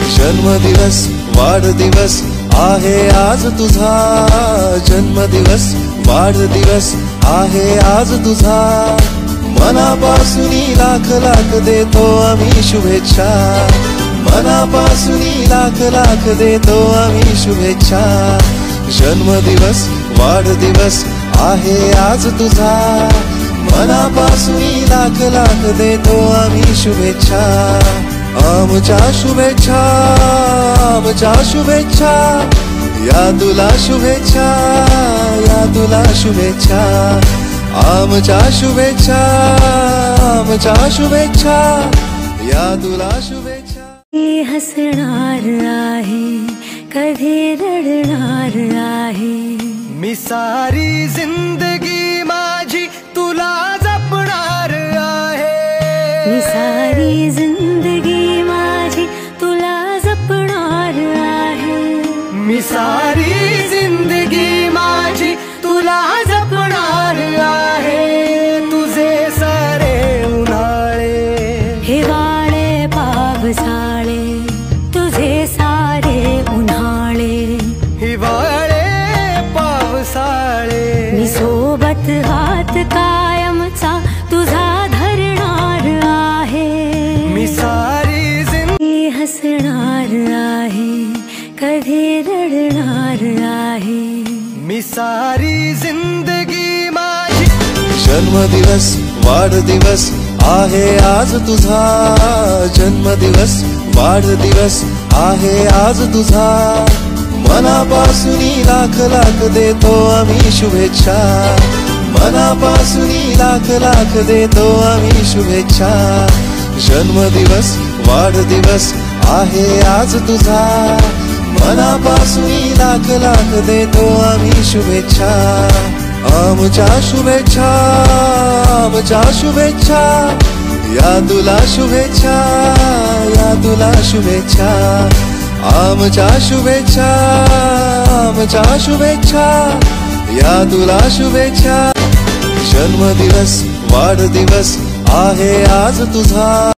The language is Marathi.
जन्मदिवस वाढदिवस आहे आज तुझा, जन्मदिवस वाढदिवस आहे आज तुझा। मनापासून लाख लाख देतो आम्ही शुभेच्छा, मनापासून लाख लाख देतो आम्ही शुभेच्छा। जन्मदिवस वाढदिवस आहे आज तुझा, मनापासून लाख लाख देतो आम्ही शुभेच्छा। आमच्या शुभेच्छा, आमच्या शुभेच्छा, या तुला शुभेच्छा, या तुला शुभेच्छा। आमच्या शुभेच्छा, आमच्या शुभेच्छा, या तुला शुभेच्छा। हसणार आहे कधी रडणार आहे, मी सारी जिंदगी माझी तुला जपणार आहे। मी सारी जिंदगी माझी तुला जपणार आहे। मी सारी जिंदगी माझी तुला जपणार आहे। तुझे सारे उन्हाळे हिवाळे पावसाळे, तुझे सारे उन्हाळे हिवाळे पावसाळे, मी सोबत हात कायमचा तुझा धरणार आहे। मी सारी जिंदगी हसणार आहे कधी रडणार आहे, मी सारी जिंदगी माझी। जन्मदिवस वाढदिवस आहे आज तुझा, जन्मदिवस वाढदिवस आहे आज तुझा। मनापासून लाख लाख देतो आम्ही शुभेच्छा, मनापासून लाख लाख देतो आम्ही शुभेच्छा। जन्मदिवस वाढदिवस आहे आज तुझा, मनापासून लाख लाख देतो आम्ही शुभेच्छा। आमच्या शुभेच्छा, आमच्या शुभेच्छा, या तुला शुभेच्छा, या तुला शुभेच्छा। आमच्या शुभेच्छा, आमच्या शुभेच्छा, या तुला शुभेच्छा। जन्मदिवस वाढदिवस आहे आज तुझा।